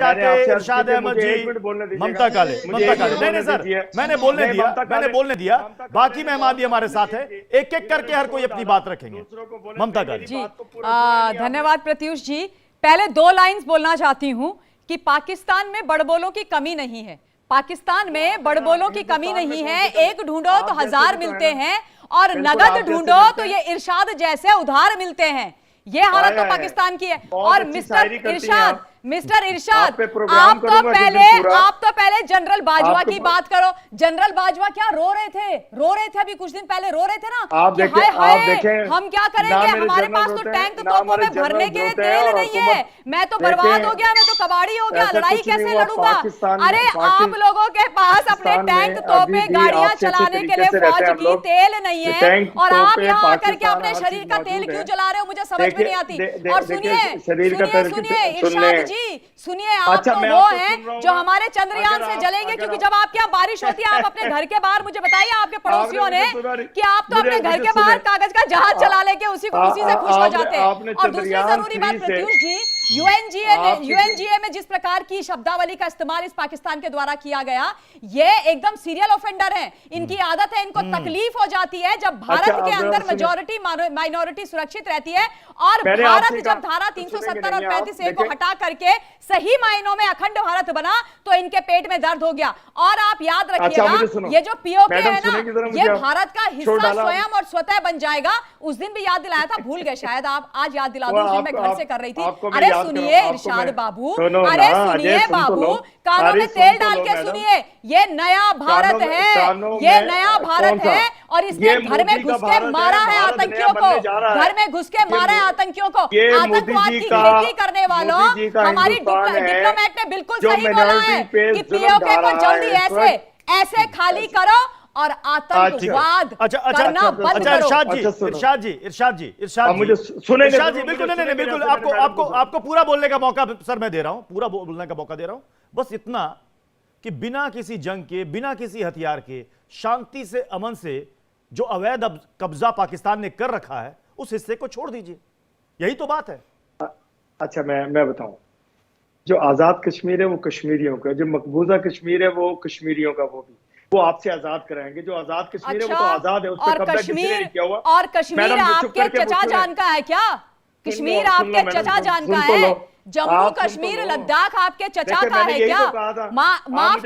इरशाद अहमद जी, ममता काले नहीं सर, मैंने बोलने दिया, बाकी मेहमान भी हमारे साथ है, एक एक करके हर कोई अपनी बात रखेंगे। ममता काले जी, धन्यवाद प्रत्युष जी। पहले 2 लाइंस बोलना चाहती हूं कि पाकिस्तान में बड़बोलों की कमी नहीं है, पाकिस्तान में बड़बोलों की कमी नहीं है। एक ढूंढो तो 1000 मिलते हैं और नगद ढूंढो तो ये इरशाद जैसे उधार मिलते हैं। ये हालत तो पाकिस्तान की है। और मिस्टर इरशाद आप तो पहले जनरल बाजवा की बात करो। जनरल बाजवा क्या रो रहे थे अभी कुछ दिन पहले रो रहे थे ना, हाय हम क्या करेंगे, हमारे पास तो टैंक तोपों में भरने के लिए तेल नहीं है, मैं तो बर्बाद हो गया, मैं तो कबाड़ी हो गया, लड़ाई कैसे लड़ूंगा। अरे आप लोगों के पास अपने टैंक तोपे गाड़ियां चलाने के लिए फौज की तेल नहीं है और आप यहाँ आकर के अपने शरीर का तेल क्यों जला रहे हो, मुझे समझ में नहीं आती। और सुनिए इरशाद जी, सुनिए, आप तो वो हैं जो हमारे चंद्रयान से जलेंगे, क्योंकि जब आपके यहाँ बारिश होती है आप अपने घर के बाहर, मुझे बताइए आपके पड़ोसियों ने कि आप तो अपने घर के बाहर कागज का जहाज चला लेके उसी से खुश हो जाते हैं। और दूसरी जरूरी बात प्रत्युष जी, यूएनजीए में जिस प्रकार की शब्दावली का इस्तेमाल इस पाकिस्तान के द्वारा किया गया, ये एकदम सीरियल ऑफेंडर हैं। इनकी आदत है, इनको तकलीफ हो जाती है जब भारत के अंदर मेजॉरिटी माइनॉरिटी सुरक्षित रहती है और भारत जब धारा 370 और 35A को हटा करके सही मायनों में अखंड भारत बना तो इनके पेट में दर्द हो गया। और आप याद रखिएगा, ये जो पीओके है ना, ये भारत का हिस्सा स्वयं और स्वतः बन जाएगा। उस दिन भी याद दिलाया था, भूल गए शायद आप, आज याद दिला दूं, उस दिन मैं घर से कर रही थी। अरे सुनिए इरशाद बाबू, अरे सुनिए बाबू, कानों में तेल डाल के सुनिए, ये नया भारत है, ये नया भारत है और इसने घर में घुस के मारा है आतंकियों को, घर में घुस के मारा है आतंकियों को। आतंकवाद की खेती करने वालों, हमारी डिप्लोमेट ने बिल्कुल सही बोला है कि पीओके को जल्दी ऐसे खाली करो और आतंकवाद करना बंद करो। इरशाद जी बिल्कुल नहीं, बिल्कुल आपको पूरा बोलने का मौका सर मैं दे रहा हूं, पूरा बोलने का मौका दे रहा हूं। बस इतना कि बिना किसी जंग के, बिना किसी हथियार के, शांति से, अमन से जो अवैध कब्जा पाकिस्तान ने कर रखा है उस हिस्से को छोड़ दीजिए, यही तो बात है। अच्छा मैं बताऊं, जो आजाद कश्मीर है वो कश्मीरियों का, जो मकबूजा कश्मीर है वो कश्मीरियों का, वो आपसे आजाद कराएंगे। जो आजाद कश्मीर है वो तो आजाद है, उस पर कब्जा किसी ने नहीं किया हुआ। और कश्मीर आपके चचा जान का है क्या? कश्मीर आपके चचा जान का है? जम्मू कश्मीर लद्दाख आपके चचा का है क्या? माफ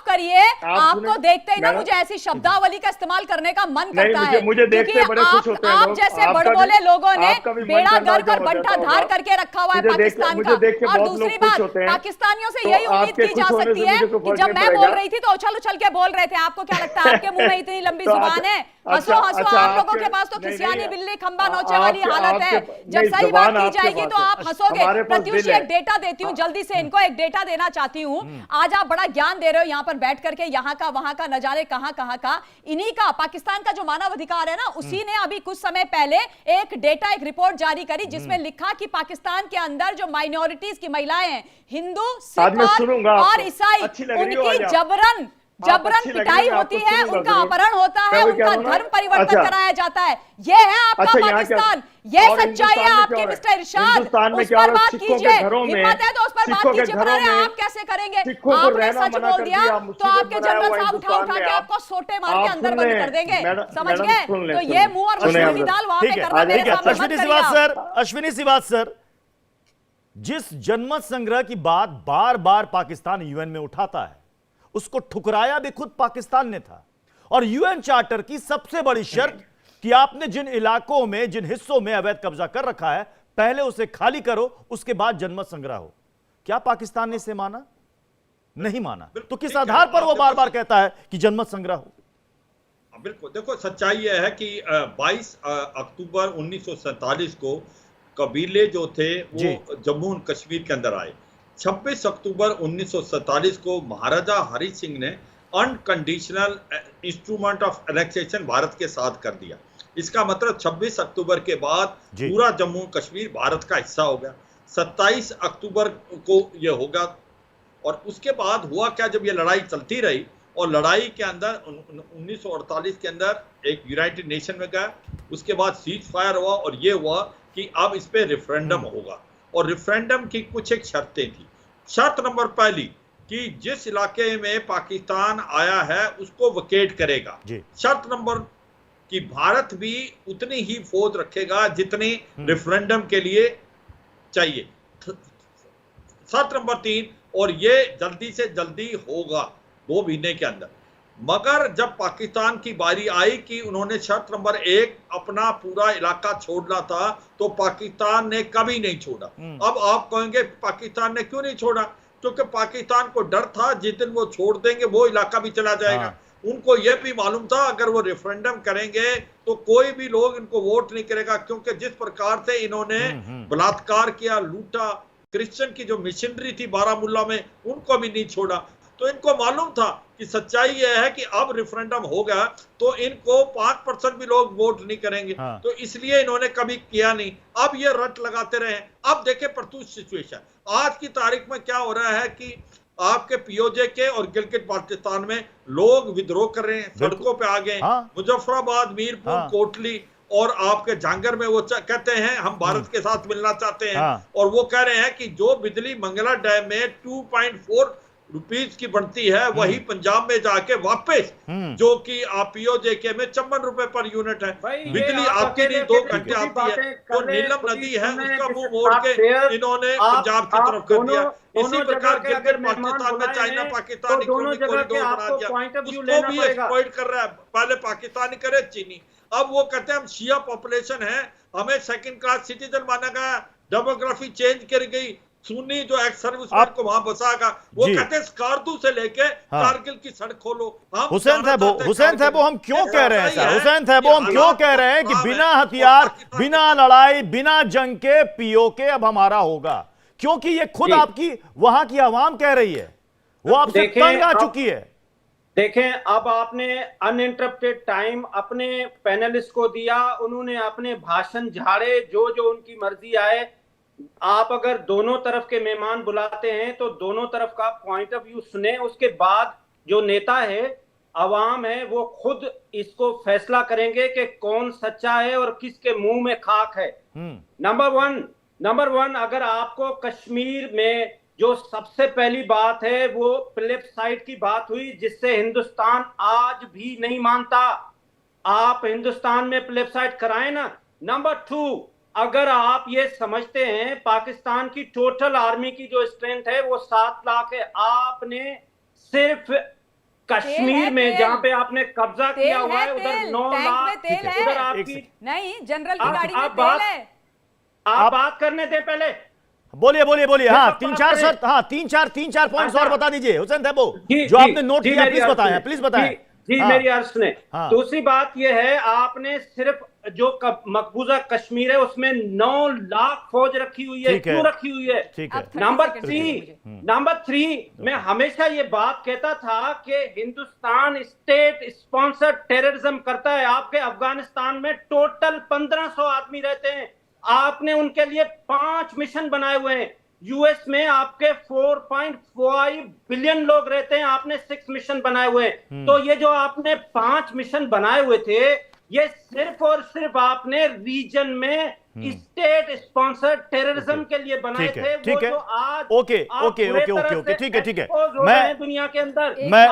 करिए, आपको देखते ही ना मुझे ऐसी शब्दावली का इस्तेमाल करने का मन करता है, क्योंकि आप जैसे बड़बोले लोगों ने बेड़ा गर्क और बंटा धार करके रखा हुआ है पाकिस्तान का। और दूसरी बात, पाकिस्तानियों से यही उम्मीद की जा सकती है कि जब मैं बोल रही थी तो उछल के बोल रहे थे। आपको क्या लगता है आपके मुंह में इतनी लंबी जुबान है? हंसो, आप लोगों के पास तो खिसियानी बिल्ली खंबा नोचे वाली हालत है। जब सही बात की जाएगी तो आप हंसोगे। प्रत्युष एक डेटा देती हूँ जल्दी से, इनको एक डेटा देना चाहती हूँ। आज आप बड़ा ज्ञान दे रहे हो यहाँ पर बैठ करके, यहाँ का वहां का, न जाने कहां का। इन्हीं का पाकिस्तान का जो मानव अधिकार है ना, उसी ने अभी कुछ समय पहले एक रिपोर्ट जारी करी जिसमें लिखा कि पाकिस्तान के अंदर जो माइनॉरिटीज की महिलाएं हैं, हिंदू, सिख और ईसाई, उनकी जबरन पिटाई होती है, उनका अपहरण होता है, उनका धर्म परिवर्तन कराया जाता है। ये है आपका पाकिस्तान, ये सच्चाई है आपके मिस्टर इरशाद। उस पर बात कीजिए, हिम्मत है तो उस पर बात कीजिए। पर अरे आप कैसे करेंगे? आपने सच बोल दिया तो आपके जनरल साहब उठा के आपको सोटे मार के अंदर बंद कर देंगे, समझ गए? तो ये मुंह और मसूरी दाल वहां पे करना मेरे सामने मत करिए। अश्विनी सिवात सर, जिस जनमत संग्रह की बात बार बार पाकिस्तान यूएन में उठाता है, उसको ठुकराया भी खुद पाकिस्तान ने था। और यूएन चार्टर की सबसे बड़ी शर्त कि आपने जिन इलाकों में, जिन हिस्सों में अवैध कब्जा कर रखा है, पहले उसे खाली करो, उसके बाद जनमत संग्रह हो। क्या पाकिस्तान ने इसे माना? नहीं माना। तो किस आधार पर वो बार बार कहता है कि जनमत संग्रह हो? बिल्कुल, देखो सच्चाई यह है कि 22 अक्टूबर 1947 को कबीले जो थे वो जम्मू और कश्मीर के अंदर आए। 26 अक्टूबर 1947 को महाराजा हरि सिंह ने unconditional instrument of annexation Bharat के साथ कर दिया। इसका मतलब 26 अक्टूबर के बाद पूरा जम्मू कश्मीर भारत का हिस्सा हो गया। 27 अक्टूबर को यह होगा। और उसके बाद हुआ क्या, जब ये लड़ाई चलती रही और लड़ाई के अंदर 1948 के अंदर एक यूनाइटेड नेशन में गया, उसके बाद सीज फायर हुआ और ये हुआ कि अब इस पे रेफरेंडम होगा। और रेफरेंडम की कुछ एक शर्तें थी। शर्त नंबर पहली कि जिस इलाके में पाकिस्तान आया है उसको वकेट करेगा। शर्त नंबर कि भारत भी उतनी ही फौज रखेगा जितनी रेफरेंडम के लिए चाहिए। शर्त नंबर 3, और ये जल्दी से जल्दी होगा 2 महीने के अंदर। मगर जब पाकिस्तान की बारी आई कि उन्होंने शर्त नंबर 1 अपना पूरा इलाका छोड़ना था, तो पाकिस्तान ने कभी नहीं छोड़ा। अब आप कहेंगे पाकिस्तान ने क्यों नहीं छोड़ा? क्योंकि पाकिस्तान को डर था जिस दिन वो छोड़ देंगे वो इलाका भी चला जाएगा। उनको यह भी मालूम था अगर वो रेफरेंडम करेंगे तो कोई भी लोग इनको वोट नहीं करेगा, क्योंकि जिस प्रकार से इन्होंने बलात्कार किया, लूटा, क्रिश्चियन की जो मिशनरी थी बारामूला में उनको भी नहीं छोड़ा। तो इनको मालूम था कि सच्चाई यह है कि अब रेफरेंडम होगा तो इनको 5% भी लोग वोट नहीं करेंगे। तो इसलिए इन्होंने कभी किया नहीं। अब ये रट लगाते रहे। अब देखें प्रस्तुत सिचुएशन आज की तारीख में क्या हो रहा है कि आपके पीओजे के और गिलगित बाल्टिस्तान में लोग विद्रोह कर रहे हैं, सड़कों पे आ गए। मुजफ्फराबाद, मीरपुर, कोटली और आपके झांगर में वो कहते हैं हम भारत के साथ मिलना चाहते हैं। और वो कह रहे हैं कि जो बिजली मंगला डैम में 2.4 रुपीज की बनती है वही पंजाब में जाके वापस जो कि आप पीओजेके में 54 रुपए पर यूनिट है। बिजली आती नहीं, 2 घंटे आती है। तो नीलम नदी है उसका मुंह मोड़ के इन्होंने पंजाब की तरफ कर दिया। इसी प्रकार गिलगित बाल्टिस्तान में चाइना पाकिस्तान इकोनॉमिक कॉरिडोर बना दिया, उसको भी एक्सप्लॉइट कर रहा है। पहले पाकिस्तानी करे, चीनी। अब वो कहते हैं हम शिया पॉपुलेशन है, हमें सेकंड क्लास सिटीजन माना गया, डेमोग्राफी चेंज कर गई, सुन्नी जो एक्स सर्विसमैन को वहां बसाएगा। वो कहते हैं स्कार्दू से लेके कारगिल की सड़क खोलो। हुसैन थैबो हम क्यों कह रहे हैं सर? हुसैन थैबो हम क्यों कह रहे हैं कि बिना हथियार, बिना लड़ाई, बिना जंग के पीओके अब हमारा होगा? क्योंकि ये खुद आपकी वहां की आवाम कह रही है, वो आपसे तंग आ चुकी है। देखें, अब आपने अनइंटरप्टेड टाइम अपने पैनलिस्ट को दिया, उन्होंने अपने भाषण झाड़े जो जो उनकी मर्जी आए। आप अगर दोनों तरफ के मेहमान बुलाते हैं तो दोनों तरफ का पॉइंट ऑफ व्यू सुने, उसके बाद जो नेता है, अवाम है, वो खुद इसको फैसला करेंगे कि कौन सच्चा है और किसके मुंह में खाक है। नंबर वन अगर आपको कश्मीर में जो सबसे पहली बात है वो प्लेबसाइट की बात हुई जिससे हिंदुस्तान आज भी नहीं मानता। आप हिंदुस्तान में प्लेबसाइट कराएं ना। नंबर 2, अगर आप ये समझते हैं पाकिस्तान की टोटल आर्मी की जो स्ट्रेंथ है वो 7 लाख है, आपने सिर्फ कश्मीर में जहां पे आपने कब्जा किया हुआ है उधर 9 लाख, उधर आपकी नहीं, जनरल की गाड़ी में तेल है। आप बात करने दें पहले। बोलिए। हाँ, 3-4 पॉइंट्स और बता दीजिए हुसैन थैबो, जो आपने नोट किया, प्लीज बताएं। जी मेरी अर्ज ने। दूसरी बात यह है, आपने सिर्फ जो मकबूजा कश्मीर है उसमें 9 लाख फौज रखी हुई है। क्यों रखी हुई है? नंबर 3 मैं हमेशा ये बात कहता था कि हिंदुस्तान स्टेट स्पॉन्सर्ड टेररिज्म करता है। आपके अफगानिस्तान में टोटल 1500 आदमी रहते हैं, आपने उनके लिए 5 मिशन बनाए हुए हैं। यूएस में आपके 4.5 बिलियन लोग रहते हैं, आपने 6 मिशन बनाए हुए हैं। तो ये जो आपने 5 मिशन बनाए हुए थे, ये सिर्फ और सिर्फ आपने रीजन में स्टेट स्पॉन्सर्ड टेररिज्म के लिए बनाए थे। ठीक है, ओके, ठीक है। मैं दुनिया के अंदर मैं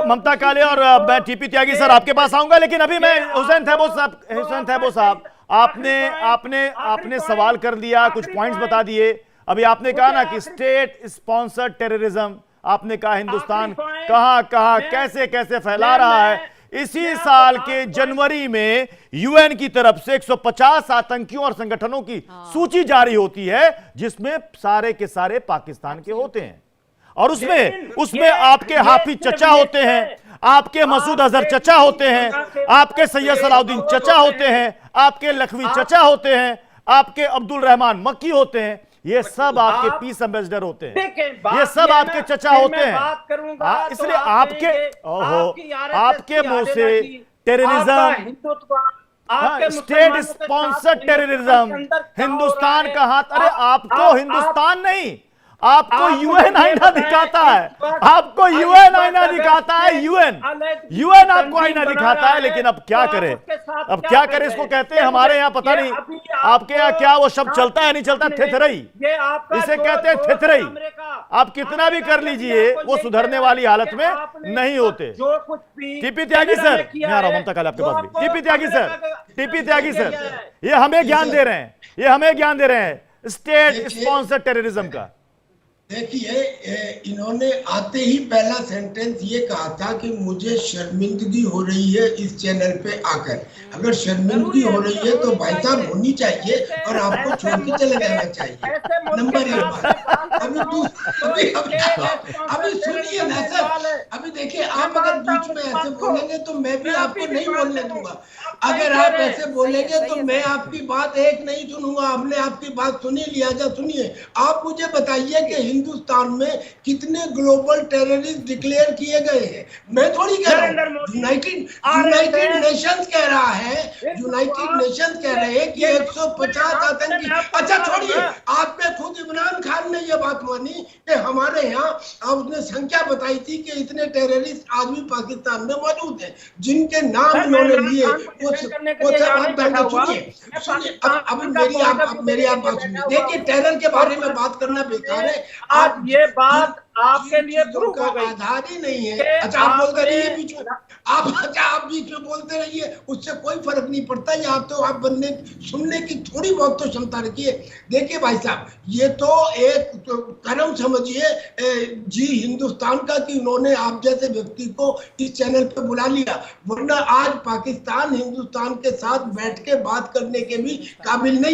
ममता काले और मैं टीपी त्यागी सर आपके पास आऊंगा, लेकिन अभी मैं हुसैन थैबो साहब आपने सवाल कर दिया, कुछ पॉइंट्स बता दिए। अभी आपने कहा ना कि स्टेट स्पॉन्सर्ड टेररिज्म, आपने कहा हिंदुस्तान कहां कैसे फैला रहा है। इसी साल के जनवरी में यूएन की तरफ से 150 आतंकियों और संगठनों की सूची जारी होती है जिसमें सारे के सारे पाकिस्तान के होते हैं, और उसमें आपके हाफिज चचा होते हैं, आपके मसूद अजहर चचा होते हैं, आपके सैयद सलाउद्दीन चचा होते हैं, आपके लखवी चचा होते हैं, आपके अब्दुल रहमान मक्की होते हैं। ये सब आपके पीस एम्बेसडर होते हैं, ये सब आपके चचा होते हैं। इसलिए आपके मुंह से terrorism, state sponsored terrorism, Hindustan का हाथ, अरे आपको हिंदुस्तान नहीं, आपको यूएन आईना दिखाता है, आपको यूएन आईना दिखाता है, यूएन आपको आईना दिखाता है। लेकिन अब क्या करें, अब क्या करें, इसको कहते हैं हमारे यहाँ पता नहीं आपके यहाँ क्या वो शब्द चलता है नहीं चलता, थेथरई, इसे कहते हैं थेथरई। आप कितना भी कर लीजिए वो सुधरने वाली हालत में नहीं होते। टीपी त्यागी सर, मैं आ रहा हूं ममता काले आपके पास भी। टीपी त्यागी सर, टीपी त्यागी सर, ये हमें ज्ञान दे रहे हैं, ये हमें ज्ञान दे रहे हैं स्टेट स्पॉन्सर्ड टेररिज्म का। देखिए, इन्होंने आते ही पहला सेंटेंस ये कहा था कि मुझे शर्मिंदगी हो रही है इस चैनल पे आकर। अगर शर्मिंदगी हो रही है तो भाई साहब होनी चाहिए और आपको छोड़ के चले जाना चाहिए। नंबर 1 बात। अभी सुनिए ना सर, अभी देखिए, आप अगर बीच में ऐसे बोलेंगे तो मैं भी आपको नहीं बोलने दूंगा। अगर आप ऐसे बोलेंगे तो मैं आपकी बात एक नहीं सुनूंगा। हमने आपकी बात सुनी, लिहाजा सुनिए। आप मुझे बताइए कि हिंदुस्तान में कितने ग्लोबल टेररिस्ट डिक्लेयर किए गए हैं। मैं थोड़ी कह रहा हूँ, यूनाइटेड नेशंस कह रहा है, यूनाइटेड नेशंस कह रहे हैं कि 150 आतंकी। अच्छा छोड़िए, आपने खुद इमरान खान ने यह बात मानी कि हमारे यहाँ, आपने संख्या बताई थी कि इतने टेररिस्ट आज भी पाकिस्तान में मौजूद हैं, जिनके नाम इन्होंने लिए। मेरी आप बात सुनिए। देखिए, टेरर के बारे में बात करना बेकार है। आप ये बात आपके लिए प्रूफ हो गई, आधार ही नहीं है। अच्छा, आप बोलते रहिए बीच में, आप बीच में बोलते रहिए, उससे कोई फर्क नहीं पड़ता। यहाँ तो आप सुनने की थोड़ी बहुत तो क्षमता रखिए। देखिए भाई साहब, ये तो एक कर्म समझिए जी हिंदुस्तान का कि उन्होंने आप जैसे व्यक्ति को इस चैनल पे बुला लिया, वरना आज पाकिस्तान हिंदुस्तान के साथ बैठ के बात करने के भी काबिल नहीं।